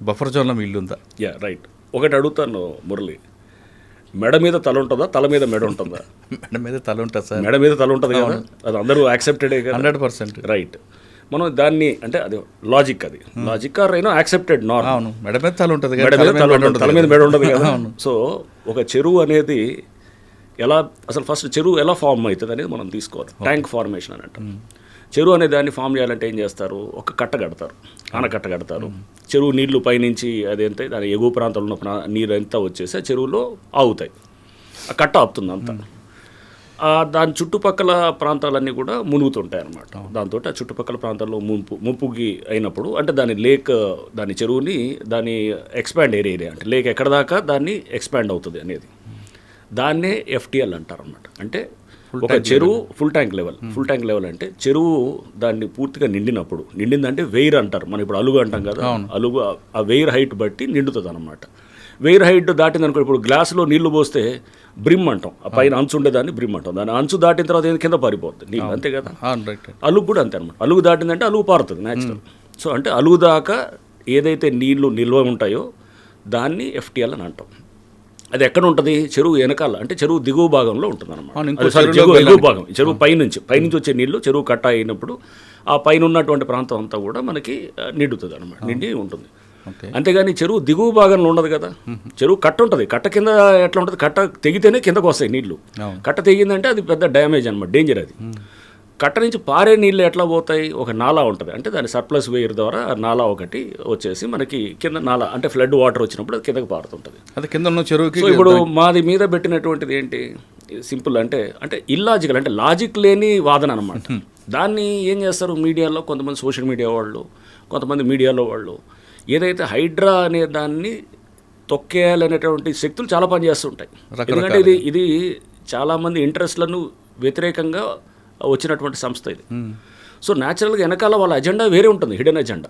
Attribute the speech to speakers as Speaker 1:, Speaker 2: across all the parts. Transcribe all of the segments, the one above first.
Speaker 1: Buffer జోన్లో మీ ఇల్లు ఉందా?
Speaker 2: Yeah right. ఒకటి అడుగుతాను మురళి, మెడ మీద తల ఉంటుందా, తల మీద మెడ ఉంటుందా?
Speaker 1: మెడ మీద తల ఉంటుంది సార్.
Speaker 2: మెడ మీద తల ఉంటుంది కదా, అది అందరూ యాక్సెప్టెడే కదా.
Speaker 1: 100%
Speaker 2: రైట్. మనం దాన్ని అంటే అది లాజిక్, అది లాజిక్ ఆర్ అయినా యాక్సెప్టెడ్ నార్మ్.
Speaker 1: అవును, మెడ మీద తల ఉంటుంది,
Speaker 2: మెడ మీద తల ఉంటుంది, తల మీద మెడ ఉండదు కదా. సో ఒక చెరువు అనేది ఎలా, అసలు ఫస్ట్ చెరువు ఎలా ఫామ్ అవుతుంది అనేది మనం తీసుకోవాలి. ట్యాంక్ ఫార్మేషన్ అని అంటాం. చెరువు అనే దాన్ని ఫామ్ చేయాలంటే ఏం చేస్తారు, ఒక కట్ట కడతారు, ఆనకట్ట కడతారు. చెరువు నీళ్లు పైనుంచి అదేంటే దాని ఎగువ ప్రాంతంలో ఉన్న నీరు అంతా వచ్చేసి ఆ చెరువులో ఆగుతాయి, ఆ కట్ట ఆపుతుంది అంతా. దాని చుట్టుపక్కల ప్రాంతాలన్నీ కూడా మునుగుతుంటాయి అన్నమాట. దాంతో ఆ చుట్టుపక్కల ప్రాంతాల్లో ముప్పుకి అయినప్పుడు అంటే దాని లేక్, దాని చెరువుని దాని ఎక్స్పాండ్ ఏరియా అంటే లేక్ ఎక్కడ దాకా దాన్ని ఎక్స్పాండ్ అవుతుంది అనేది దాన్నే ఎఫ్టిఎల్ అంటారు అన్నమాట. అంటే ఒక చెరువు full tank level. Full tank level అంటే చెరువు దాన్ని పూర్తిగా నిండినప్పుడు, నిండిందంటే వెయిర్ అంటారు, మనం ఇప్పుడు అలుగు అంటాం కదా, అలుగు ఆ వెయిర్ హైట్ బట్టి నిండుతుంది అనమాట. వెయిర్ హైట్ దాటిందనుకో, ఇప్పుడు గ్లాసులో నీళ్లు పోస్తే బ్రిమ్ అంటాం, ఆ పైన అంచు ఉండేదాన్ని బ్రిమ్ అంటాం. దాని అంచు దాటిన తర్వాత కింద పారిపోతుంది నీళ్ళు, అంతే కదా. అలుగు కూడా అంతే అనమాట. అలుగు దాటిందంటే అలుగు పారుతుంది న్యాచురల్. సో అంటే అలుగు దాకా ఏదైతే నీళ్లు నిల్వ ఉంటాయో దాన్ని ఎఫ్టిఎల్ అని అంటాం. అది ఎక్కడ ఉంటుంది, చెరువు వెనకాల, అంటే చెరువు దిగువ భాగంలో ఉంటుంది అనమాట. ఎగువ భాగం, చెరువు పైనుంచి వచ్చే నీళ్లు చెరువు కట్ట అయినప్పుడు ఆ పైన ఉన్నటువంటి ప్రాంతం అంతా కూడా మనకి నిండుతుంది అనమాట, నిండి ఉంటుంది. అంతేగాని చెరువు దిగువ భాగంలో ఉండదు కదా. చెరువు కట్ట ఉంటుంది, కట్ట కింద ఎట్లా ఉంటుంది, కట్ట తెగితేనే కిందకు వస్తాయి నీళ్లు. కట్ట తెగిందంటే అది పెద్ద డ్యామేజ్ అనమాట, డేంజర్ అది. కట్ట నుంచి పారే నీళ్ళు ఎట్లా పోతాయి, ఒక నాలా ఉంటుంది, అంటే దాని సర్ప్లస్ వేయర్ ద్వారా నాలా ఒకటి వచ్చేసి మనకి కింద నాలా, అంటే ఫ్లడ్ వాటర్ వచ్చినప్పుడు అది కిందకి పారుతుంటుంది.
Speaker 1: అది కింద ఉన్న చెరువుకి.
Speaker 2: సో ఇప్పుడు మాది మీద పెట్టినటువంటిది ఏంటి, సింపుల్ అంటే ఇల్లాజికల్, అంటే లాజిక్ లేని వాదన అనమాట. దాన్ని ఏం చేస్తారు మీడియాలో, కొంతమంది సోషల్ మీడియా వాళ్ళు, కొంతమంది మీడియాలో వాళ్ళు ఏదైతే హైడ్రా అనే దాన్ని తొక్కేయాలనేటువంటి శక్తులు చాలా పనిచేస్తుంటాయి. ఎందుకంటే ఇది చాలామంది ఇంట్రెస్ట్లను వ్యతిరేకంగా వచ్చినటువంటి సంస్థ ఇది. సో న్యాచురల్గా వెనకాల వాళ్ళ అజెండా వేరే ఉంటుంది, హిడెన్ అజెండా.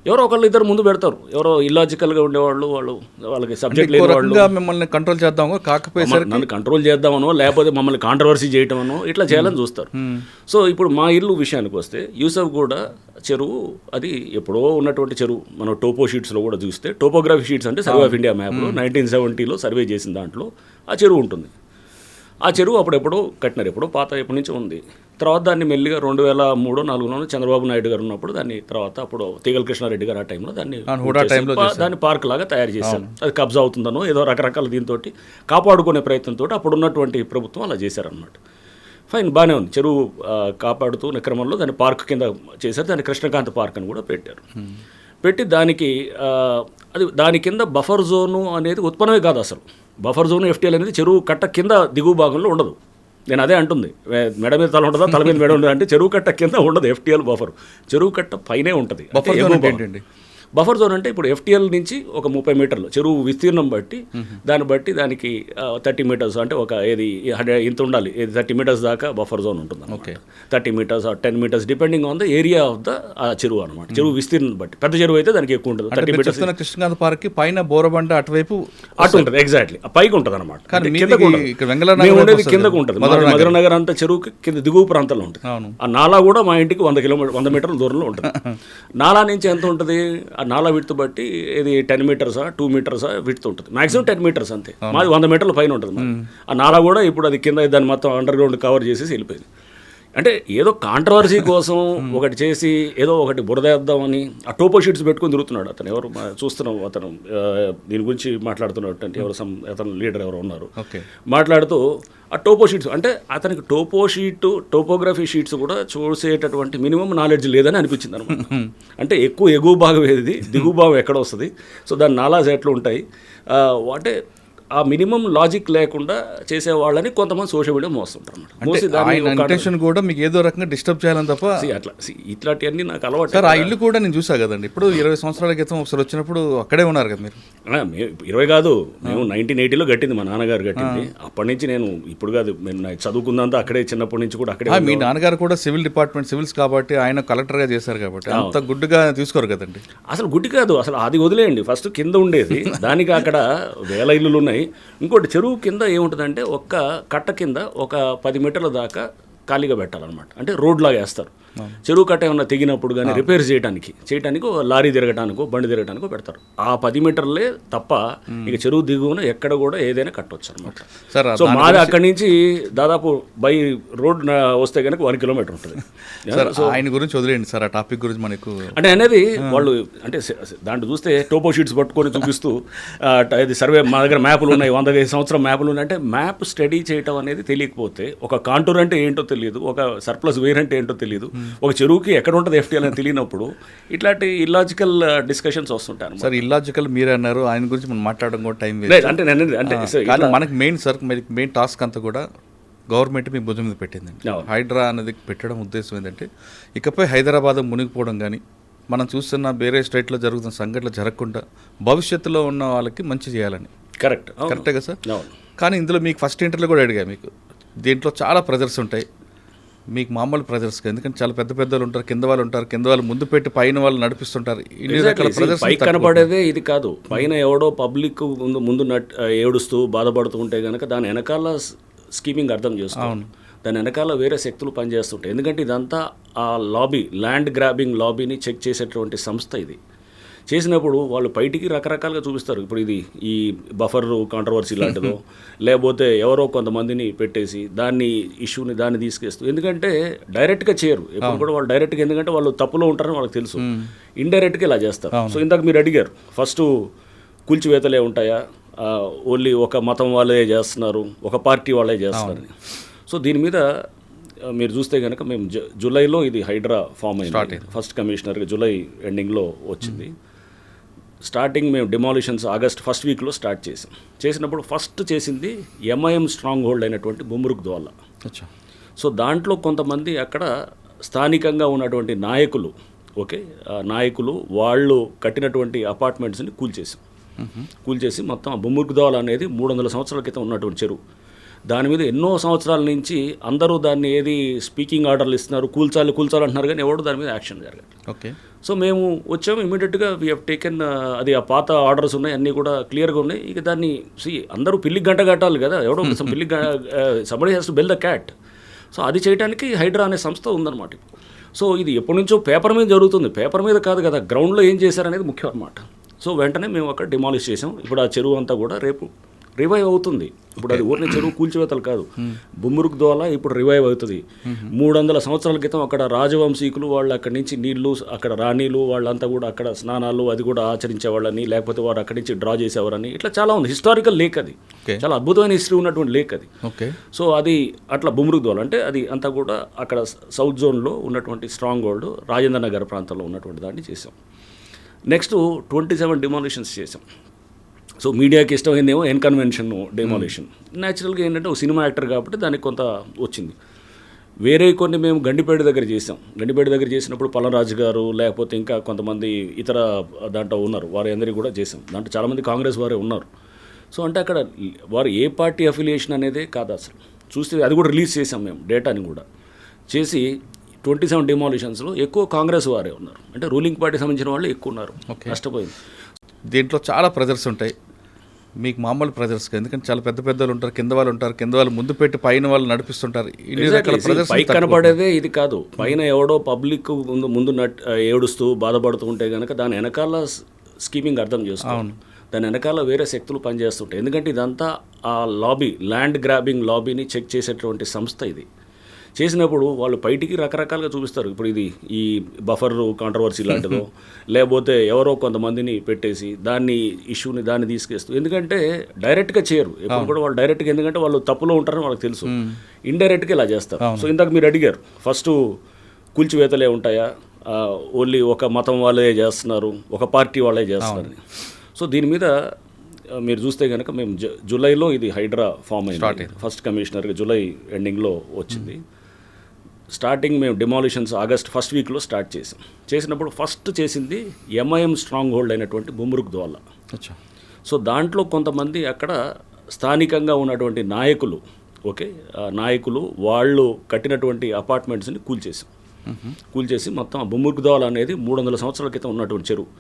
Speaker 2: ఎవరో ఒకళ్ళు ఇద్దరు ముందు పెడతారు, ఎవరో ఇల్లాజికల్గా ఉండేవాళ్ళు, వాళ్ళకి సబ్జెక్ట్ లేని వాళ్ళు
Speaker 1: మిమ్మల్ని కంట్రోల్ చేద్దామో, కాకపోతే
Speaker 2: నన్ను కంట్రోల్ చేద్దామనో, లేకపోతే మమ్మల్ని కాంట్రవర్సీ చేయటమనో ఇట్లా చేయాలని చూస్తారు. సో ఇప్పుడు మా ఇల్లు విషయానికి వస్తే, యూసఫ్ కూడా చెరువు అది ఎప్పుడో ఉన్నటువంటి చెరువు. మనం టోపో షీట్స్లో కూడా చూస్తే, టోపోగ్రఫీ షీట్స్ అంటే సర్వే ఆఫ్ ఇండియా మ్యాప్లో 1970లో సర్వే చేసిన దాంట్లో ఆ చెరువు ఉంటుంది. ఆ చెరువు అప్పుడెప్పుడో కట్టినారు, ఎప్పుడో పాత ఎప్పటి నుంచి ఉంది. తర్వాత దాన్ని మెల్లిగా 2003-04లో చంద్రబాబు నాయుడు గారు ఉన్నప్పుడు దాన్ని, తర్వాత అప్పుడు తీగల కృష్ణారెడ్డి గారు ఆ టైంలో దాన్ని పార్క్ లాగా తయారు చేశారు. అది కబ్జా అవుతుందనో ఏదో రకరకాల దీంతో కాపాడుకునే ప్రయత్నంతో అప్పుడు ఉన్నటువంటి ప్రభుత్వం అలా చేశారనమాట. ఫైన్, బాగానే ఉంది. చెరువు కాపాడుతున్న క్రమంలో దాన్ని పార్క్ కింద చేశారు. దాన్ని కృష్ణకాంత్ పార్క్ అని కూడా పెట్టారు. పెట్టి దానికి దాని కింద బఫర్ జోను అనేది ఉత్పన్నమే కాదు అసలు. బఫర్ జోన్ ఎఫ్టీఎల్ అనేది చెరువు కట్ట కింద దిగువ భాగంలో ఉండదు. నేను అదే అంటుంది, మెడ మీద తల ఉంటుందా, తల మీద మెడ ఉండదు అంటే చెరువు కట్ట కింద ఉండదు ఎఫ్టీఎల్ బఫర్. చెరువు కట్ట పైనే ఉంటుంది. బఫర్ జోన్ అంటే ఇప్పుడు ఎఫ్టీఎల్ నుంచి ఒక 30 మీటర్లు చెరువు విస్తీర్ణం బట్టి దానికి 30 మీటర్స్ అంటే ఒక ఇంత ఉండాలి, 30 మీటర్స్ దాకా బఫర్ జోన్ ఉంటుంది. 30 meters 10 meters depending on the area of the చెరువు అనమాట. చెరువు విస్తీర్ణం బట్టి పెద్ద చెరువు అయితే దానికి ఎక్కువ ఉంటుంది. 30 మీటర్స్.
Speaker 1: కృష్ణకాంత్ పార్క్ పైన బోరబండ అటువైపు
Speaker 2: అటు ఉంటుంది, ఎగ్జాక్ట్లీ పైకి ఉంటుంది అనమాట. కిందకు ఉంటుంది. మధురనగర్ అంతా చెరువుకి కింద దిగువ ప్రాంతంలో ఉంటుంది. ఆ నాలా కూడా మా ఇంటికి 100 మీటర్ల దూరంలో ఉంటుంది. నాలా నుంచి ఎంత ఉంటుంది, ఆ నాలా విడ్త్ బట్టి ఇది 10 మీటర్సా 2 మీటర్సా విడ్త్ ఉంటుంది. మాక్సిమం 10 మీటర్స్ అంతే. మాది 100 మీటర్ల పైన ఉంటుంది. ఆ నాలా కూడా ఇప్పుడు అది కింద దాన్ని మొత్తం అండర్ గ్రౌండ్ కవర్ చేసేసి వెళ్ళిపోయింది. అంటే ఏదో కాంట్రవర్సీ కోసం ఒకటి చేసి ఏదో ఒకటి బురదేద్దామని ఆ టోపో షీట్స్ పెట్టుకుని తిరుగుతున్నాడు అతను. ఎవరు చూస్తున్నాం, అతను దీని గురించి మాట్లాడుతున్నట్టు అంటే అతను లీడర్ ఎవరు ఉన్నారు మాట్లాడుతూ ఆ టోపో షీట్స్ అంటే అతనికి టోపోగ్రఫీ షీట్స్ కూడా చూసేటటువంటి మినిమం నాలెడ్జ్ లేదని అనిపించింది అనమాట. అంటే ఎక్కువ ఎగువ భాగం ఏది, దిగువ భాగం ఎక్కడ వస్తుంది, సో దాని నాలాస్ ఎట్లా ఉంటాయి, అంటే ఆ మినిమం లాజిక్ లేకుండా చేసే వాళ్ళని కొంతమంది సోషల్ మీడియా మోస్తుంటారు
Speaker 1: అన్నమాట. కూడా మీకు ఏదో రకంగా డిస్టర్బ్ చేయాలని తప్ప
Speaker 2: అట్లా ఇట్లాంటివన్నీ నాకు అలవాటు.
Speaker 1: సార్, ఆ ఇల్లు కూడా నేను చూసా కదండి, ఇప్పుడు 20 సంవత్సరాల క్రితం ఒకసారి వచ్చినప్పుడు అక్కడే ఉన్నారు కదా మీరు.
Speaker 2: 20 కాదు, మేము 1980లో కట్టింది, మా నాన్నగారు కట్టింది. అప్పటి నుంచి నేను ఇప్పుడు కాదు, నేను చదువుకుందంతా అక్కడే, చిన్నప్పటి నుంచి కూడా అక్కడే.
Speaker 1: మీ నాన్నగారు కూడా సివిల్స్ కాబట్టి ఆయన కలెక్టర్గా చేశారు కాబట్టి అంత గుడ్డుగా తీసుకోరు కదండి.
Speaker 2: అసలు గుడ్డి కాదు, అసలు అది వదిలేయండి. ఫస్ట్ కింద ఉండేది దానికి అక్కడ వేల ఇల్లులు ఉన్నాయి. ఇంకోటి చెరువు కింద ఏముంటుందంటే ఒక్క కట్ట కింద ఒక 10 మీటర్ల దాకా ఖాళీగా పెట్టాలన్నమాట. అంటే రోడ్ లాగా వేస్తారు. చెరువు కట్ట ఏమన్నా తెగినప్పుడు కానీ రిపేర్ చేయడానికి ఓ లారీ తిరగటానికో బండి తిరగటానికో పెడతారు. ఆ 10 మీటర్లే తప్ప ఇక చెరువు దిగువన ఎక్కడ కూడా ఏదైనా కట్టవచ్చు అనమాట.
Speaker 1: సార్
Speaker 2: సో మాది అక్కడి నుంచి దాదాపు బై రోడ్ వస్తే కనుక 1 కిలోమీటర్ ఉంటుంది.
Speaker 1: సార్ ఆయన గురించి వదిలేండి సార్, ఆ టాపిక్ గురించి మనకు
Speaker 2: అంటే అనేది వాళ్ళు అంటే దాంట్లో చూస్తే టోపో షీట్స్ పట్టుకొని చూపిస్తూ ఇది సర్వే మా దగ్గర మ్యాప్లు ఉన్నాయి, 100 సంవత్సరం మ్యాప్లు ఉన్నాయి అంటే మ్యాప్ స్టడీ చేయటం అనేది తెలియకపోతే, ఒక కాంటూర్ అంటే ఏంటో తెలియదు, ఒక సర్ప్లస్ వేర్ అంటే ఏంటో తెలియదు, ఒక చెరువుకి ఎక్కడ ఉంటుంది FTL అని తెలియనప్పుడు ఇట్లాంటి ఇల్లాజికల్ డిస్కషన్స్ వస్తుంటాయి.
Speaker 1: సార్ ఇల్లాజికల్ మీరే అన్నారు, ఆయన గురించి మనం మాట్లాడడం కూడా టైం
Speaker 2: అంటే
Speaker 1: కానీ మనకి మెయిన్ సార్ మెయిన్ టాస్క్ అంతా కూడా గవర్నమెంట్ మీ భుజం మీద పెట్టిందండి. హైడ్రా అనేది పెట్టడం ఉద్దేశం ఏంటంటే ఇకపై హైదరాబాద్ మునిగిపోవడం కానీ మనం చూస్తున్న వేరే స్టేట్లో జరుగుతున్న సంఘటనలు జరగకుండా భవిష్యత్తులో ఉన్న వాళ్ళకి మంచి చేయాలని. కరెక్టే సార్. కానీ ఇందులో మీకు ఫస్ట్ ఇంటర్వ్యూలో కూడా అడిగా, మీకు దీంట్లో చాలా ప్రెజర్స్ ఉంటాయి, మీకు మామూలు ప్రెజర్స్ ఎందుకంటే చాలా పెద్ద పెద్దలు ఉంటారు, కింద వాళ్ళు ఉంటారు, కింద వాళ్ళు ముందు పెట్టి పైన వాళ్ళు నడిపిస్తుంటారు.
Speaker 2: పైకి కనపడేదే ఇది కాదు, పైన ఎవడో పబ్లిక్ ముందు ఏడుస్తూ బాధపడుతూ ఉంటే కనుక దాని వెనకాల స్కీమింగ్ అర్థం చేసుకోవాలి. దాని వెనకాల వేరే శక్తులు పనిచేస్తుంటాయి. ఎందుకంటే ఇదంతా ఆ లాబీ, ల్యాండ్ గ్రాబింగ్ లాబీని చెక్ చేసేటువంటి సంస్థ ఇది. చేసినప్పుడు వాళ్ళు బయటికి రకరకాలుగా చూపిస్తారు. ఇప్పుడు ఇది ఈ బఫర్ కాంట్రవర్సీ లాంటిదో లేకపోతే ఎవరో కొంతమందిని పెట్టేసి ఇష్యూని తీసుకేస్తూ, ఎందుకంటే డైరెక్ట్గా చేయరు ఎప్పుడు కూడా వాళ్ళు డైరెక్ట్గా, ఎందుకంటే వాళ్ళు తప్పులో ఉంటారని వాళ్ళకి తెలుసు, ఇండైరెక్ట్గా ఇలా చేస్తారు. సో ఇందాక మీరు అడిగారు ఫస్ట్ కూల్చివేతలే ఉంటాయా, ఓన్లీ ఒక మతం వాళ్ళే చేస్తున్నారు, ఒక పార్టీ వాళ్ళే చేస్తున్నారని. సో దీని మీద మీరు చూస్తే కనుక మేము జూలైలో ఇది హైడ్రా ఫామ్ అయింది. ఫస్ట్ కమిషనర్గా జూలై ఎండింగ్లో వచ్చింది. స్టార్టింగ్ మేము డిమాలిషన్స్ ఆగస్ట్ ఫస్ట్ వీక్లో స్టార్ట్ చేసినప్పుడు ఫస్ట్ చేసింది MIM స్ట్రాంగ్ హోల్డ్ అయినటువంటి బుమ్రుక్ దోలా. సో దాంట్లో కొంతమంది అక్కడ స్థానికంగా ఉన్నటువంటి నాయకులు, నాయకులు వాళ్ళు కట్టినటువంటి అపార్ట్మెంట్స్ని కూల్చేసి మొత్తం బుమ్రుక్ దోలా అనేది 300 సంవత్సరాల క్రితం ఉన్నటువంటి చెరువు. దాని మీద ఎన్నో సంవత్సరాల నుంచి అందరూ దాన్ని స్పీకింగ్ ఆర్డర్లు ఇస్తున్నారు, కూల్చాలి అంటున్నారు, కానీ ఎవరు దాని మీద యాక్షన్ జరగదు. సో మేము వచ్చాము ఇమీడియట్గా వీ హ్యావ్ టేకెన్, అది ఆ పాత ఆర్డర్స్ ఉన్నాయి, అన్నీ కూడా క్లియర్గా ఉన్నాయి. ఇక దాన్ని అందరూ పిల్లికి గంట కట్టాలి కదా, ఎవడో పిల్లికి somebody has to build the cat. So అది చేయడానికి హైడ్రా అనే సంస్థ ఉందన్నమాట. సో ఇది ఎప్పటి నుంచో పేపర్ మీద జరుగుతుంది, పేపర్ మీద కాదు కదా, గ్రౌండ్లో ఏం చేశారనేది ముఖ్యం అన్నమాట. సో వెంటనే మేము అక్కడ డిమాలిష్ చేసాం. ఇప్పుడు ఆ చెరువు అంతా కూడా రేపు రివైవ్ అవుతుంది. ఇప్పుడు అది ఊరిని చెరువు కూల్చివేతలు కాదు, బుమ్రుక్ దోలా ఇప్పుడు రివైవ్ అవుతుంది. 300 సంవత్సరాల క్రితం అక్కడ రాజవంశీకులు వాళ్ళు అక్కడి నుంచి నీళ్లు, అక్కడ రాణీలు వాళ్ళంతా కూడా అక్కడ స్నానాలు అది కూడా ఆచరించేవాళ్ళని, లేకపోతే వారు అక్కడి నుంచి డ్రా చేసేవారని, ఇట్లా చాలా ఉంది. హిస్టారికల్ లేక్ అది, చాలా అద్భుతమైన హిస్టరీ ఉన్నటువంటి లేక్ అది. సో అది అట్లా బుమ్రుక్ దోలా అంటే అది అంతా కూడా అక్కడ సౌత్ జోన్లో ఉన్నటువంటి స్ట్రాంగ్ హోల్డ్ రాజేంద్ర నగర్ ప్రాంతంలో ఉన్నటువంటి దాన్ని చేసాం. నెక్స్ట్ 27 డిమాలిషన్స్ చేసాం. సో మీడియాకి ఇష్టమైందేమో ఎన్కన్వెన్షన్ డెమాలిషన్. న్యాచురల్గా ఏంటంటే ఒక సినిమా యాక్టర్ కాబట్టి దానికి కొంత వచ్చింది. వేరే కొన్ని మేము గండిపేట దగ్గర చేసాం. గండిపేట దగ్గర చేసినప్పుడు పల్లరాజు గారు లేకపోతే ఇంకా కొంతమంది ఇతర దాంట్లో ఉన్నారు, వారి అందరికీ కూడా చేసాం. దాంట్లో చాలామంది కాంగ్రెస్ వారే ఉన్నారు. సో అంటే అక్కడ వారు ఏ పార్టీ అఫిలియేషన్ అనేదే కాదు అసలు. చూస్తే అది కూడా రిలీజ్ చేసాం మేము, డేటాని కూడా చేసి 27 డిమాలిషన్స్లో ఎక్కువ కాంగ్రెస్ వారే ఉన్నారు. అంటే రూలింగ్ పార్టీ సంబంధించిన వాళ్ళు ఎక్కువ ఉన్నారు. నష్టపోయింది.
Speaker 1: దీంట్లో చాలా ప్రెజర్స్ ఉంటాయి, మీకు మామూలు ప్రెజర్స్ ఎందుకంటే చాలా పెద్ద పెద్దలు ఉంటారు, కింద వాళ్ళు ఉంటారు, కింద వాళ్ళు ముందు పెట్టి పైన వాళ్ళు నడిపిస్తుంటారు.
Speaker 2: పైకి కనపడేదే ఇది కాదు, పైన ఎవడో పబ్లిక్ ముందు ఏడుస్తూ బాధపడుతూ ఉంటే కనుక దాని వెనకాల స్కీమింగ్ అర్థం చేసుకోవాలి. దాని వెనకాల వేరే శక్తులు పనిచేస్తుంటాయి. ఎందుకంటే ఇదంతా ఆ లాబీ, ల్యాండ్ గ్రాబింగ్ లాబీని చెక్ చేసేటువంటి సంస్థ ఇది. చేసినప్పుడు వాళ్ళు బయటికి రకరకాలుగా చూపిస్తారు. ఇప్పుడు ఇది ఈ బఫర్ కాంట్రవర్సీ లాంటిదో లేకపోతే ఎవరో కొంతమందిని పెట్టేసి ఇష్యూని తీసుకేస్తూ, ఎందుకంటే డైరెక్ట్గా చేయరు ఎప్పుడు కూడా వాళ్ళు డైరెక్ట్గా, ఎందుకంటే వాళ్ళు తప్పులో ఉంటారని వాళ్ళకి తెలుసు, ఇండైరెక్ట్గా ఇలా చేస్తారు. సో ఇందాక మీరు అడిగారు ఫస్ట్ కూల్చివేతలే ఉంటాయా, ఓన్లీ ఒక మతం వాళ్ళే చేస్తున్నారు, ఒక పార్టీ వాళ్ళే చేస్తున్నారని. సో దీని మీద మీరు చూస్తే కనుక మేము జూలైలో ఇది హైడ్రా ఫామ్ అయింది. ఫస్ట్ కమిషనర్గా జూలై ఎండింగ్లో వచ్చింది. స్టార్టింగ్ మేము డిమాలిషన్స్ ఆగస్ట్ ఫస్ట్ వీక్లో స్టార్ట్ చేసినప్పుడు ఫస్ట్ చేసింది MIM స్ట్రాంగ్ హోల్డ్ అయినటువంటి బుమ్రుక్ దోలా. సో దాంట్లో కొంతమంది అక్కడ స్థానికంగా ఉన్నటువంటి నాయకులు, నాయకులు వాళ్ళు కట్టినటువంటి అపార్ట్మెంట్స్ని కూల్చేసి మొత్తం బుమ్రుక్ దోలా అనేది 300 సంవత్సరాల క్రితం ఉన్నటువంటి చెరువు.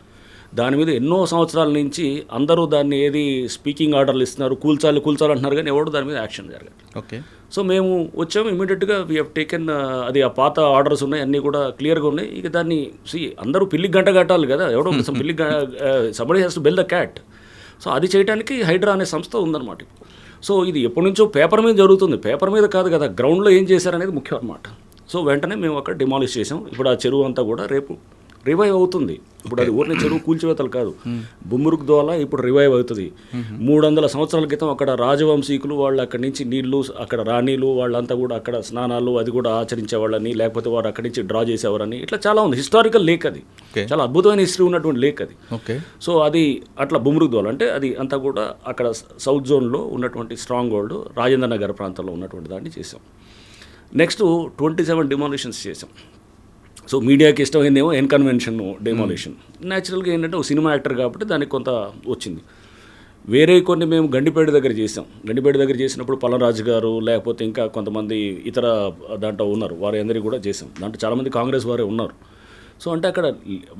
Speaker 2: దాని మీద ఎన్నో సంవత్సరాల నుంచి అందరూ దాన్ని ఏది స్పీకింగ్ ఆర్డర్లు ఇస్తున్నారు, కూల్చాలి అంటున్నారు, కానీ ఎవరు దాని మీద యాక్షన్ జరగదు.
Speaker 1: ఓకే.
Speaker 2: సో మేము వచ్చాము ఇమీడియట్గా వీ హ్యావ్ టేకెన్ అది ఆ పాత ఆర్డర్స్ ఉన్నాయి, అన్నీ కూడా క్లియర్గా ఉన్నాయి. ఇక దాన్ని అందరూ పిల్లికి గంట కట్టాలి కదా, ఎవడో పిల్లి somebody has to build the cat. So అది చేయడానికి హైడ్రా అనే సంస్థ ఉందన్నమాట. సో ఇది ఎప్పటి నుంచో పేపర్ మీద జరుగుతుంది, పేపర్ మీద కాదు కదా, గ్రౌండ్లో ఏం చేశారనేది ముఖ్యం అన్నమాట. సో వెంటనే మేము అక్కడ డిమాలిష్ చేసాం. ఇప్పుడు ఆ చెరువు అంతా కూడా రేపు రివైవ్ అవుతుంది. ఇప్పుడు అది ఊరిని చెరువు కూల్చివేతలు కాదు, బుమ్మురుకు దోల ఇప్పుడు రివైవ్ అవుతుంది. 300 సంవత్సరాల క్రితం అక్కడ రాజవంశీకులు వాళ్ళు అక్కడి నుంచి నీళ్లు, అక్కడ రాణీలు వాళ్ళంతా కూడా అక్కడ స్నానాలు అది కూడా ఆచరించేవాళ్ళని, లేకపోతే వారు అక్కడి నుంచి డ్రా చేసేవారని, ఇట్లా చాలా ఉంది. హిస్టారికల్ లేక్ అది, చాలా అద్భుతమైన హిస్టరీ ఉన్నటువంటి లేక్ అది. సో అది అట్లా బుమ్మురుకు దోల అంటే అది అంతా కూడా అక్కడ సౌత్ జోన్లో ఉన్నటువంటి స్ట్రాంగ్ హోల్డ్ రాజేంద్ర నగర్ ప్రాంతంలో ఉన్నటువంటి దాన్ని చేసాం. నెక్స్ట్ 27 డిమాలిషన్స్ చేసాం. సో మీడియాకి ఇష్టమైందేమో ఎన్కన్వెన్షన్ డెమాలిషన్. న్యాచురల్గా ఏంటంటే ఒక సినిమా యాక్టర్ కాబట్టి దానికి కొంత వచ్చింది. వేరే కొన్ని మేము గండిపేట దగ్గర చేసాం. గండిపేట దగ్గర చేసినప్పుడు పల్లరాజు గారు లేకపోతే ఇంకా కొంతమంది ఇతర దాంట్లో ఉన్నారు, వారి అందరికీ కూడా చేసాం. దాంట్లో చాలామంది కాంగ్రెస్ వారే ఉన్నారు. సో అంటే అక్కడ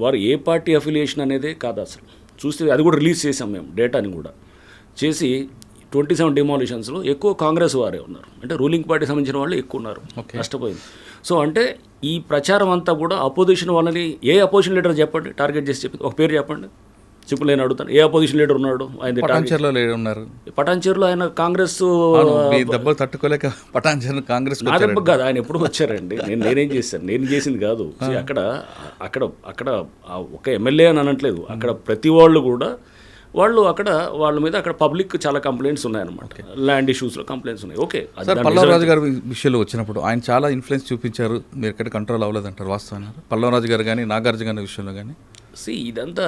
Speaker 2: వారు ఏ పార్టీ అఫిలియేషన్ అనేదే కాదు అసలు. చూస్తే అది కూడా రిలీజ్ చేసాం మేము, డేటాని కూడా చేసి 27 డిమాలిషన్స్లో ఎక్కువ కాంగ్రెస్ వారే ఉన్నారు. అంటే రూలింగ్ పార్టీ సంబంధించిన వాళ్ళు ఎక్కువ ఉన్నారు, నష్టపోయింది. సో అంటే ఈ ప్రచారం అంతా కూడా అపోజిషన్ వాళ్ళని, ఏ అపోజిషన్ లీడర్ చెప్పండి, టార్గెట్ చేసి చెప్పి ఒక పేరు చెప్పండి, సింపుల్ నేను అడుగుతాను. ఏ అపోజిషన్ లీడర్ ఉన్నాడు? ఆయన పటాన్చేరులో ఆయన కాంగ్రెస్
Speaker 1: దెబ్బలు తట్టుకోలేక పటాన్చేరు కాంగ్రెస్
Speaker 2: నా దెబ్బ కాదు, ఆయన ఎప్పుడు వచ్చారండి. నేనేం చేశాను, నేను చేసింది కాదు. అక్కడ అక్కడ అక్కడ ఒక ఎమ్మెల్యే అని అనట్లేదు, అక్కడ ప్రతి వాళ్ళు కూడా వాళ్ళు అక్కడ వాళ్ళ మీద అక్కడ పబ్లిక్ చాలా కంప్లైంట్స్ ఉన్నాయన్నమాట. ల్యాండ్ ఇష్యూస్లో కంప్లైంట్స్ ఉన్నాయి. ఓకే,
Speaker 1: పల్లవరాజు గారి విషయంలో వచ్చినప్పుడు ఆయన చాలా ఇన్ఫ్లుయెన్స్ చూపించారు, మీరు ఎక్కడ కంట్రోల్ అవ్వలేదంటారు, వాస్తవాన్ని పల్లవరాజు గారు కానీ నాగార్జున గారి విషయంలో కానీ.
Speaker 2: ఇదంతా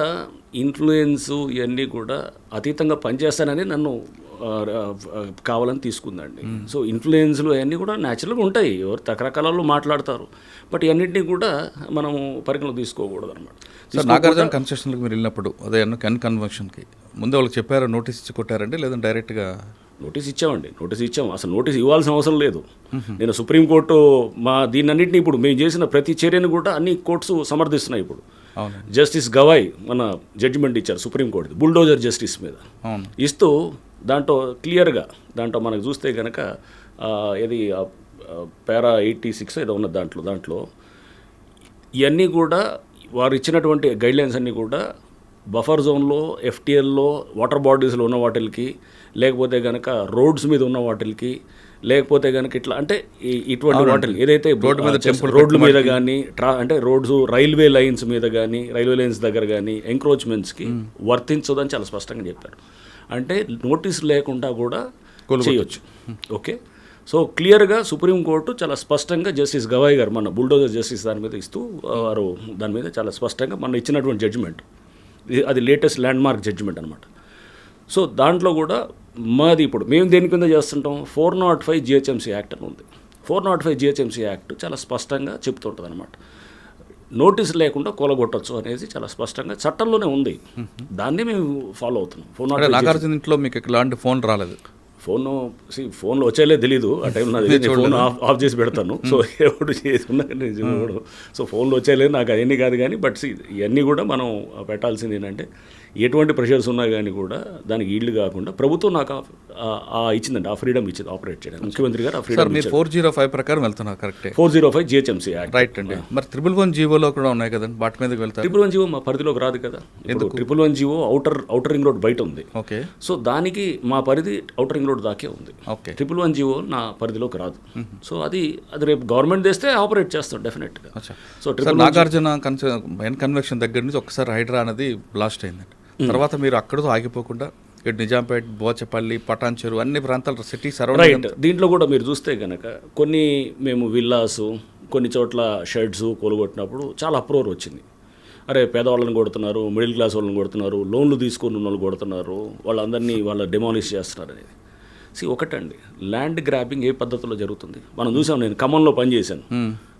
Speaker 2: ఇన్ఫ్లుయెన్స్ ఇవన్నీ కూడా అతీతంగా పనిచేస్తానని నన్ను కావాలని తీసుకుందండి. సో ఇన్ఫ్లుయెన్స్లు అవన్నీ కూడా న్యాచురల్గా ఉంటాయి, ఎవరు రకరకాలలో మాట్లాడతారు. బట్ ఇవన్నింటినీ కూడా మనం పరిగణలో తీసుకోకూడదు అనమాట.
Speaker 1: నాగార్జున కన్స్ట్రక్షన్కి మీరు వెళ్ళినప్పుడు అదే కన్వెన్షన్కి ముందు వాళ్ళకి చెప్పారు, నోటీస్ ఇచ్చి కొట్టారండి, లేదంటే డైరెక్ట్గా?
Speaker 2: నోటీస్ ఇచ్చాం. అసలు నోటీస్ ఇవ్వాల్సిన అవసరం లేదు. నేను సుప్రీంకోర్టు దీన్నన్నింటినీ ఇప్పుడు మేము చేసిన ప్రతి చర్యను కూడా అన్ని కోర్ట్స్ సమర్థిస్తున్నాయి. ఇప్పుడు జస్టిస్ గవాయ్ మన జడ్జిమెంట్ ఇచ్చారు సుప్రీంకోర్టు బుల్డోజర్ జస్టిస్ మీద ఇస్తూ, దాంట్లో క్లియర్గా దాంట్లో మనకు చూస్తే కనుక ఇది పారా 86 ఏదో ఉన్నది దాంట్లో ఇవన్నీ కూడా వారు ఇచ్చినటువంటి గైడ్లైన్స్ అన్నీ కూడా బఫర్ జోన్లో, ఎఫ్టీఎల్లో, వాటర్ బాడీస్లో ఉన్న వాటికి, లేకపోతే కనుక రోడ్స్ మీద ఉన్న వాటికి, లేకపోతే కనుక ఇట్లా అంటే ఇటువంటి వాటికి ఏదైతే రోడ్ల మీద కానీ అంటే రోడ్స్ రైల్వే లైన్స్ మీద కానీ, రైల్వే లైన్స్ దగ్గర కానీ ఎంక్రోచ్మెంట్స్కి వర్తించదని చాలా స్పష్టంగా చెప్పారు. అంటే నోటీస్ లేకుండా కూడా చేయొచ్చు. ఓకే, సో క్లియర్గా సుప్రీంకోర్టు చాలా స్పష్టంగా జస్టిస్ గవాయ్ గారు మన బుల్డోజర్ జస్టిస్ దాని మీద ఇస్తూ వారు దాని మీద చాలా స్పష్టంగా మన ఇచ్చినటువంటి జడ్జిమెంట్, అది లేటెస్ట్ ల్యాండ్ మార్క్ జడ్జిమెంట్ అనమాట. సో దాంట్లో కూడా మాది ఇప్పుడు మేము దేని కింద చేస్తుంటాం, 405 GHMC యాక్ట్ అని ఉంది. 405 GHMC యాక్ట్ చాలా స్పష్టంగా చెప్తుంటుంది అనమాట. నోటీస్ లేకుండా కూలగొట్టచ్చు అనేది చాలా స్పష్టంగా చట్టంలోనే ఉంది. దాన్ని మేము ఫాలో అవుతున్నాం. 405
Speaker 1: నాగార్జున ఇంట్లో మీకు ఎలాంటి ఫోన్ రాలేదు?
Speaker 2: ఫోన్లో వచ్చేలే తెలీదు ఆ టైంలో, ఫోన్ ఆఫ్ చేసి పెడతాను. సో ఎప్పుడు చేసుకున్నా సో ఫోన్లో వచ్చేలేదు నాకు అవన్నీ కాదు. కానీ బట్ ఇవన్నీ కూడా మనం పెట్టాల్సింది ఏంటంటే, ఎటువంటి ప్రెషర్స్ ఉన్నా కానీ కూడా దానికి ఈల్డ్ కాకుండా ప్రభుత్వం నాకు ఇచ్చిందండి, ఆ ఫ్రీడమ్ ఇచ్చింది ఆపరేట్ చేయడానికి. ముఖ్యమంత్రి గారు ఆ ఫ్రీడమ్.
Speaker 1: 405 ప్రకారం వెళ్తున్నారు కరెక్ట్?
Speaker 2: 405 GHMC యాక్ట్
Speaker 1: రైట్ అండి. మరి 111 జీవోలో కూడా ఉన్నాయి కదండి, వాటి మీదకి వెళ్తారు?
Speaker 2: 111 జీవో మా పరిధిలోకి రాదు కదా. 111 జీవో అవుటర్ రింగ్ రోడ్ బయట ఉంది.
Speaker 1: ఓకే, సో
Speaker 2: దానికి మా పరిధి అవుటర్ రింగ్ రోడ్ దాకే ఉంది.
Speaker 1: ఓకే,
Speaker 2: 111 జీవో నా పరిధిలోకి రాదు. సో అది రేపు గవర్నమెంట్ తెస్తే ఆపరేట్ చేస్తాం డెఫినెట్గా.
Speaker 1: సో నాగార్జున కన్వెన్షన్ దగ్గర నుంచి ఒకసారి హైడ్రా అనేది బ్లాస్ట్ అయిందండి. తర్వాత మీరు అక్కడతో ఆగిపోకుండా ఇటు నిజాంపేట్, బోచపల్లి, పటాన్చెరు అన్ని ప్రాంతాలు సిటీ సరౌండింగ్.
Speaker 2: దీంట్లో కూడా మీరు చూస్తే కనుక కొన్ని మేము విల్లాసు, కొన్ని చోట్ల షెడ్స్ కూలగొట్టినప్పుడు చాలా అప్రోర్ వచ్చింది. అరే పేదవాళ్ళని కొడుతున్నారు, మిడిల్ క్లాస్ వాళ్ళని కొడుతున్నారు, లోన్లు తీసుకుని ఉన్న వాళ్ళు కొడుతున్నారు, వాళ్ళందరినీ వాళ్ళ డెమాలిష్ చేస్తున్నారు అనేది. ఒకటండి, ల్యాండ్ గ్రాబింగ్ ఏ పద్ధతిలో జరుగుతుంది మనం చూసాం. నేను ఖమ్మంలో పనిచేశాను.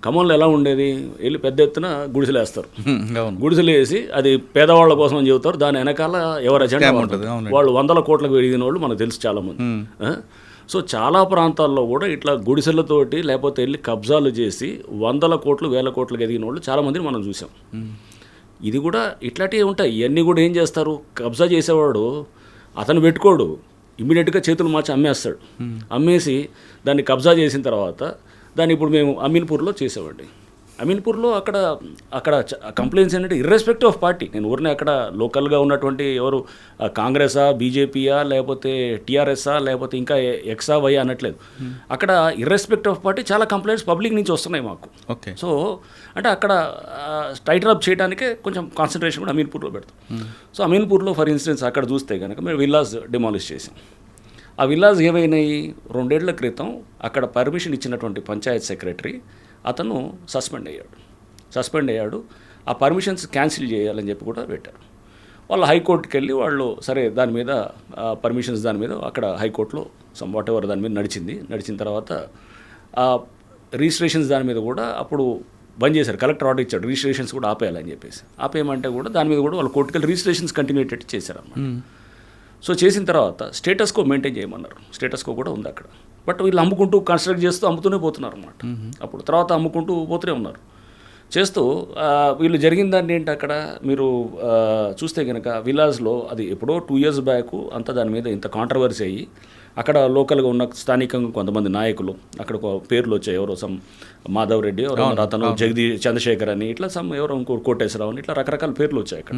Speaker 2: ఖమ్మంలో ఎలా ఉండేది, వెళ్ళి పెద్ద ఎత్తున గుడిసెలు వేస్తారు. గుడిసెలు వేసి అది పేదవాళ్ళ కోసం అని చెబుతారు. దాని వెనకాల ఎవరు అజెండా ఉంటుంది, వాళ్ళు 100 కోట్లకు ఎదిగిన వాళ్ళు మనకు తెలుసు చాలామంది. సో చాలా ప్రాంతాల్లో కూడా ఇట్లా గుడిసెలతోటి లేకపోతే వెళ్ళి కబ్జాలు చేసి 100 కోట్లు 1000 కోట్లకు ఎదిగిన వాళ్ళు చాలామందిని మనం చూసాం. ఇది కూడా ఇట్లాంటివి ఉంటాయి. ఇవన్నీ కూడా ఏం చేస్తారు, కబ్జా చేసేవాడు అతను పెట్టుకోడు, ఇమ్మీడియట్గా చేతులు మార్చి అమ్మేస్తాడు. అమ్మేసి దాన్ని కబ్జా చేసిన తర్వాత దాన్ని ఇప్పుడు మేము అమీన్పూర్లో చేసేవాడి. అమీన్పూర్లో అక్కడ కంప్లైంట్స్ ఏంటంటే ఇర్రెస్పెక్టివ్ ఆఫ్ పార్టీ, నేను ఊరినే అక్కడ లోకల్గా ఉన్నటువంటి ఎవరు కాంగ్రెసా, బీజేపీయా, లేకపోతే టీఆర్ఎస్ఆ, లేకపోతే ఇంకా ఎక్సా వై అనట్లేదు. అక్కడ ఇర్రెస్పెక్టివ్ ఆఫ్ పార్టీ చాలా కంప్లైంట్స్ పబ్లిక్ నుంచి వస్తున్నాయి మాకు.
Speaker 1: ఓకే.
Speaker 2: సో అంటే అక్కడ టైటన్ అప్ చేయడానికే కొంచెం కాన్సన్ట్రేషన్ కూడా అమీన్పూర్లో పెడతాం. సో అమీన్పూర్లో ఫర్ ఇన్స్టెన్స్ అక్కడ చూస్తే కనుక మేము విల్లాస్ డిమాలిష్ చేసాం. ఆ విల్లాస్ ఏమైనాయి, 2 ఏళ్ల క్రితం అక్కడ పర్మిషన్ ఇచ్చినటువంటి పంచాయత్ సెక్రటరీ అతను సస్పెండ్ అయ్యాడు. ఆ పర్మిషన్స్ క్యాన్సిల్ చేయాలని చెప్పి కూడా పెట్టారు. వాళ్ళు హైకోర్టుకి వెళ్ళి వాళ్ళు సరే దాని మీద పర్మిషన్స్ దాని మీద అక్కడ హైకోర్టులో వాట్ ఎవర్ దాని మీద నడిచిన తర్వాత ఆ రిజిస్ట్రేషన్స్ దాని మీద కూడా అప్పుడు బంద్ చేశారు. కలెక్టర్ ఆర్డర్ ఇచ్చాడు రిజిస్ట్రేషన్స్ కూడా ఆపేయాలని చెప్పేసి. ఆపేయమంటే కూడా దాని మీద కూడా వాళ్ళు కోర్టుకి వెళ్ళి రిజిస్ట్రేషన్స్ కంటిన్యూటెడ్ చేశారన్నమాట. సో చేసిన తర్వాత స్టేటస్ కో మెయింటైన్ చేయమన్నారు. స్టేటస్ కో కూడా ఉంది అక్కడ. బట్ వీళ్ళు అమ్ముకుంటూ కన్స్ట్రక్ట్ చేస్తూ అమ్ముతూనే పోతున్నారు అన్నమాట. అప్పుడు తర్వాత అమ్ముకుంటూ పోతూనే ఉన్నారు. చేస్తూ వీళ్ళు జరిగిన దాన్ని ఏంటి అక్కడ మీరు చూస్తే కనుక విలాజ్లో అది ఎప్పుడో 2 years బ్యాక్ అంతా దాని మీద ఇంత కాంట్రవర్సీ అయ్యి అక్కడ లోకల్గా ఉన్న స్థానికంగా కొంతమంది నాయకులు అక్కడ పేర్లు వచ్చాయి. ఎవరో సమ్ మాధవ్ రెడ్డి, ఎవరో అతను చంద్రశేఖర్ అని, ఇట్లా సమ్ ఎవరో ఇంకో కోటేశ్వరరావు అని, ఇట్లా రకరకాల పేర్లు వచ్చాయి అక్కడ.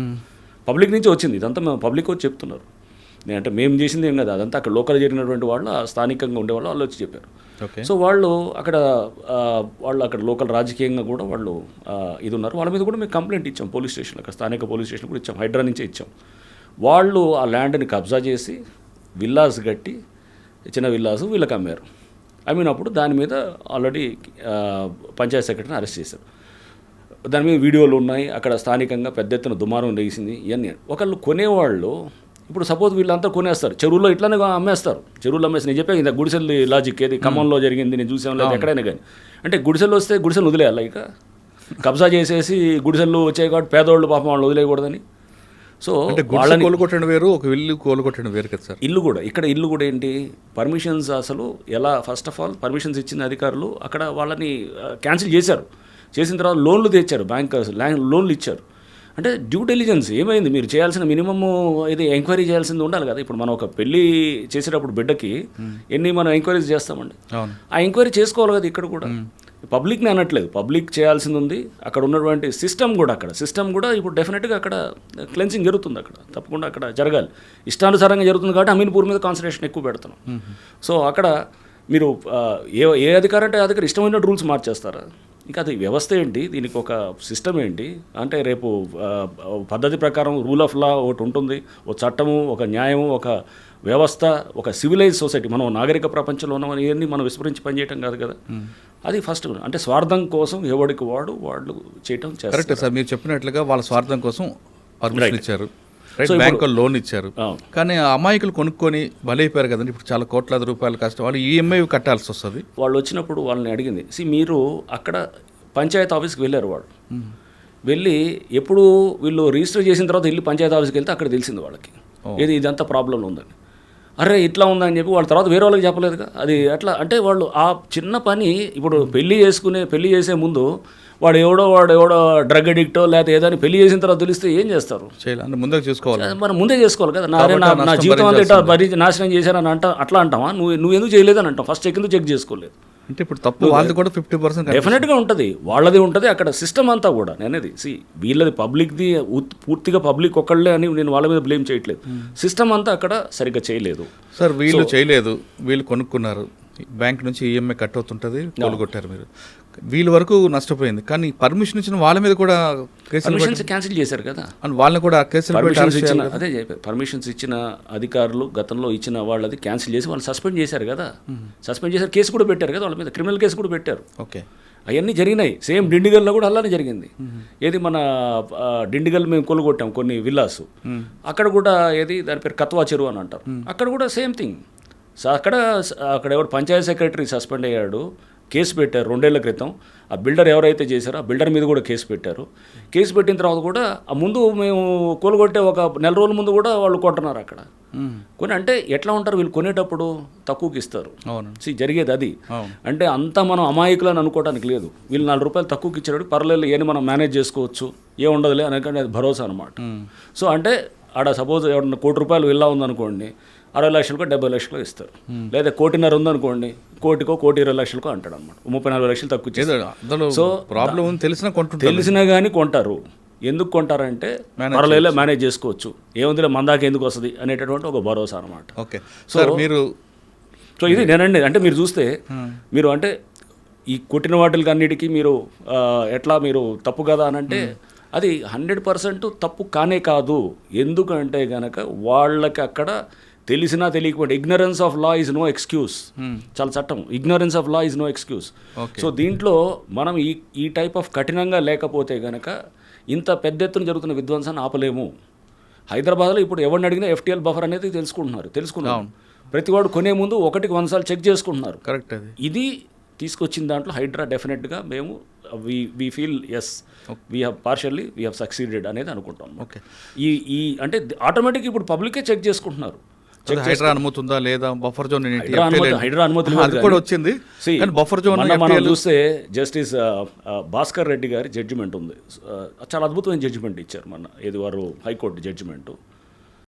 Speaker 2: పబ్లిక్ నుంచి వచ్చింది ఇదంతా, మేము పబ్లిక్ వచ్చి చెప్తున్నారు. నేనంటే మేము చేసింది ఏం కదా, అదంతా అక్కడ లోకల్ జరిగినటువంటి వాళ్ళు, స్థానికంగా ఉండేవాళ్ళు వాళ్ళు వచ్చి చెప్పారు. సో వాళ్ళు అక్కడ లోకల్ రాజకీయంగా కూడా వాళ్ళు ఇది ఉన్నారు. వాళ్ళ మీద కూడా మేము కంప్లైంట్ ఇచ్చాం పోలీస్ స్టేషన్, అక్కడ స్థానిక పోలీస్ స్టేషన్ కూడా ఇచ్చాం, హైడ్రా నుంచే ఇచ్చాం. వాళ్ళు ఆ ల్యాండ్ని కబ్జా చేసి విల్లాస్ కట్టి చిన్న విల్లాసు వీళ్ళకి అమ్మారు. అమ్మినప్పుడు దాని మీద ఆల్రెడీ పంచాయత్ సెక్రటరీని అరెస్ట్ చేశారు. దాని మీద వీడియోలు ఉన్నాయి. అక్కడ స్థానికంగా పెద్ద ఎత్తున దుమారం లేసింది. ఇవన్నీ ఒకళ్ళు కొనేవాళ్ళు ఇప్పుడు సపోజ్ వీళ్ళంతా కొనేస్తారు, చెరువులో ఇట్లానే అమ్మేస్తారు. చెరువులో అమ్మేసి నేను చెప్పాను ఇంత గుడిసెలు లాజిక్ ఏది ఖమ్మంలో జరిగింది, నేను చూసాను లేదు ఎక్కడైనా కానీ. అంటే గుడిసెలు వస్తే గుడిసెలు వదిలేయాలి, ఇక కబ్జా చేసేసి గుడిసెలు వచ్చాయి కాబట్టి పేదోళ్ళు పాపం వాళ్ళు వదిలేయకూడదని. సో
Speaker 1: వాళ్ళని కోలుకొట్టడం వేరు, ఒక ఇల్లు కోలుకొట్టడం వేరు కదా సార్.
Speaker 2: ఇల్లు కూడా ఏంటి పర్మిషన్స్ అసలు ఎలా, ఫస్ట్ ఆఫ్ ఆల్ పర్మిషన్స్ ఇచ్చిన అధికారులు అక్కడ వాళ్ళని క్యాన్సిల్ చేశారు. చేసిన తర్వాత లోన్లు తెచ్చారు, బ్యాంకర్స్ లోన్లు ఇచ్చారు. అంటే డ్యూ డెలిజెన్స్ ఏమైంది, మీరు చేయాల్సిన మినిమమ్ ఇది ఎంక్వైరీ చేయాల్సింది ఉండాలి కదా. ఇప్పుడు మనం ఒక పెళ్లి చేసేటప్పుడు బిడ్డకి ఎన్ని మనం ఎంక్వైరీస్ చేస్తామండి, ఆ ఎంక్వైరీ చేసుకోవాలి కదా. ఇక్కడ కూడా పబ్లిక్ని అనట్లేదు, పబ్లిక్ చేయాల్సింది ఉంది. అక్కడ ఉన్నటువంటి సిస్టమ్ కూడా ఇప్పుడు డెఫినెట్గా అక్కడ క్లెన్సింగ్ జరుగుతుంది, అక్కడ తప్పకుండా అక్కడ జరగాలి. ఇష్టానుసారంగా జరుగుతుంది కాబట్టి అమీన్పూర్ మీద కాన్సన్ట్రేషన్ ఎక్కువ పెడుతున్నాం. సో అక్కడ మీరు ఏ అధికారం అంటే అధికారం ఇష్టమైన రూల్స్ మార్చేస్తారా? ఇంకా అది వ్యవస్థ ఏంటి, దీనికి ఒక సిస్టమ్ ఏంటి అంటే రేపు పద్ధతి ప్రకారం రూల్ ఆఫ్ లా ఒకటి ఉంటుంది, ఒక చట్టము, ఒక న్యాయము, ఒక వ్యవస్థ, ఒక సివిలైజ్ సొసైటీ. మనం నాగరిక ప్రపంచంలో ఉన్నామని ఇవన్నీ మనం విస్మరించి పనిచేయటం కాదు కదా. అది ఫస్ట్ అంటే స్వార్థం కోసం ఎవడికి వాళ్ళు చేయటం చేస్తారు.
Speaker 1: కరెక్ట్ సార్, మీరు చెప్పినట్లుగా వాళ్ళ స్వార్థం కోసం పర్మిషన్ ఇచ్చారు, బ్యాంకులు లోన్ ఇచ్చారు. కానీ అమాయకులు కొనుక్కొని బలైపోయారు కదండి. ఇప్పుడు చాలా కోట్లాది రూపాయలు కష్టం, వాళ్ళు ఈఎంఐ కట్టాల్సి వస్తుంది.
Speaker 2: వాళ్ళు వచ్చినప్పుడు వాళ్ళని అడిగింది, మీరు అక్కడ పంచాయత్ ఆఫీస్కి వెళ్ళారు. వాళ్ళు వెళ్ళి ఎప్పుడు వీళ్ళు రిజిస్టర్ చేసిన తర్వాత వెళ్ళి పంచాయతీ ఆఫీస్కి వెళ్తే అక్కడ తెలిసింది వాళ్ళకి ఇదంతా ప్రాబ్లం ఉందని. అరే ఇట్లా ఉందని చెప్పి వాళ్ళ తర్వాత వేరే వాళ్ళకి చెప్పలేదుగా. అది అట్లా అంటే వాళ్ళు ఆ చిన్న పని ఇప్పుడు పెళ్లి చేసే ముందు వాడు ఎవడో డ్రగ్ అడిక్టో లేకపోతే ఏదైనా పెళ్లి చేసిన తర్వాత తెలిస్తే ఏం చేస్తారు,
Speaker 1: ముందే చేసుకోవాలి.
Speaker 2: మనం ముందే చేసుకోవాలి కదా. నా జీవితం అంతా నాశనం చేశానని అట్లా అంటావా? నువ్వు ఎందుకు చేయలేదని అంటావు, ఫస్ట్ ఎందుకు చెక్ చేసుకోలేదు
Speaker 1: అంటే ఇప్పుడు తప్పు వాళ్ళది కూడా 50%
Speaker 2: డెఫినెట్గా ఉంటుంది, వాళ్ళది ఉంటుంది అక్కడ సిస్టమ్ అంతా కూడా. నేనేది వీళ్ళది పబ్లిక్ది పూర్తిగా పబ్లిక్ ఒక్కళ్ళే అని నేను వాళ్ళ మీద బ్లేమ్ చేయట్లేదు. సిస్టమ్ అంతా అక్కడ సరిగ్గా చేయలేదు
Speaker 1: సార్. వీళ్ళు చేయలేదు, వీళ్ళు కొనుక్కున్నారు, బ్యాంక్ నుంచి ఈఎంఐ కట్ అవుతుంటుంది, కోలుకొట్టారు మీరు, వీళ్ళ వరకు నష్టపోయింది. కానీ పర్మిషన్ ఇచ్చిన వాళ్ళ మీద కూడా
Speaker 2: పర్మిషన్స్ క్యాన్సిల్ చేశారు కదా,
Speaker 1: వాళ్ళని కూడా కేసులు
Speaker 2: అదే చెప్పారు. పర్మిషన్స్ ఇచ్చిన అధికారులు గతంలో ఇచ్చిన వాళ్ళది క్యాన్సిల్ చేసి వాళ్ళు సస్పెండ్ చేశారు కదా, సస్పెండ్ చేశారు, కేసు కూడా పెట్టారు కదా వాళ్ళ మీద, క్రిమినల్ కేసు కూడా పెట్టారు.
Speaker 1: ఓకే,
Speaker 2: అవన్నీ జరిగినాయి. సేమ్ డిండిగల్లో కూడా అలానే జరిగింది. ఏది మన డిండిగల్ మేము కొలుగొట్టాం కొన్ని విల్లాస్, అక్కడ కూడా ఏది దాని పేరు కత్వా చెరువు అని అంటారు, అక్కడ కూడా సేమ్ థింగ్. అక్కడ ఎవరు పంచాయత్ సెక్రటరీ సస్పెండ్ అయ్యాడు, కేసు పెట్టారు 2 ఏళ్ల క్రితం. ఆ బిల్డర్ ఎవరైతే చేశారో ఆ బిల్డర్ మీద కూడా కేసు పెట్టారు. కేసు పెట్టిన తర్వాత కూడా ఆ ముందు మేము కూలగొట్టే ఒక నెల రోజుల ముందు కూడా వాళ్ళు కొంటున్నారు అక్కడ. కొని అంటే ఎట్లా ఉంటారు వీళ్ళు, కొనేటప్పుడు తక్కువకి ఇస్తారు. జరిగేది అది. అంటే అంతా మనం అమాయకులని అనుకోవడానికి లేదు. వీళ్ళు 4 రూపాయలు తక్కువకి ఇచ్చేటప్పుడు పర్లేదు ఏని మనం మేనేజ్ చేసుకోవచ్చు, ఏ ఉండదులే అనకంటే అది భరోసా అనమాట. సో అంటే ఆడ సపోజ్ ఎవరన్నా ₹1 కోటి విల్లా ఉందనుకోండి, 60 లక్షలకో 70 లక్షలకో ఇస్తారు. లేదా 1.5 కోటి ఉందనుకోండి, 1 కోటి 1,20 లక్షలకో అంటాడు అనమాట. 34 లక్షలు తక్కువ ఇచ్చేస్తారు. సో
Speaker 1: ప్రాబ్లం
Speaker 2: తెలిసినా కానీ కొంటారు. ఎందుకు కొంటారంటే పర్వాలేదు మేనేజ్ చేసుకోవచ్చు, ఏముందిలే మన దాకా ఎందుకు వస్తుంది అనేటటువంటి ఒక భరోసా అనమాట.
Speaker 1: ఓకే. సో మీరు
Speaker 2: ఇది నేనండి, అంటే మీరు చూస్తే మీరు అంటే ఈ కొట్టిన వాటికి అన్నిటికీ మీరు ఎట్లా మీరు తప్పు కదా అని అంటే అది 100% తప్పు కానే కాదు. ఎందుకంటే గనక వాళ్ళకి అక్కడ తెలిసినా తెలియకపోతే ignorance of law is no excuse. చాలా చట్టం, ignorance of law is no excuse. So దీంట్లో మనం ఈ టైప్ ఆఫ్ కఠినంగా లేకపోతే గనక ఇంత పెద్ద ఎత్తున జరుగుతున్న విధ్వంసాన్ని ఆపలేము. హైదరాబాద్లో ఇప్పుడు ఎవరిని అడిగినా FTL బఫర్ అనేది తెలుసుకున్నారు. ప్రతివాడు కొనే ముందు 1కి 100 సార్లు చెక్ చేసుకుంటున్నారు.
Speaker 1: కరెక్ట్.
Speaker 2: ఇది తీసుకొచ్చిన దాంట్లో హైడ్రా డెఫినెట్గా మేము we feel as we have succeeded అనేది అనుకుంటాం.
Speaker 1: ఓకే.
Speaker 2: ఈ అంటే ఆటోమేటిక్ ఇప్పుడు పబ్లికే చెక్ చేసుకుంటున్నారు.
Speaker 1: హైడ్రా అనుమతుందా లేదా, బఫర్ జోన్
Speaker 2: హైడ్రా అనుమతి
Speaker 1: కూడా వచ్చింది. బఫర్ జోన్
Speaker 2: మనం చూస్తే జస్టిస్ భాస్కర్ రెడ్డి గారి జడ్జిమెంట్ ఉంది. చాలా అద్భుతమైన జడ్జిమెంట్ ఇచ్చారు మన వారు హైకోర్టు జడ్జిమెంట్.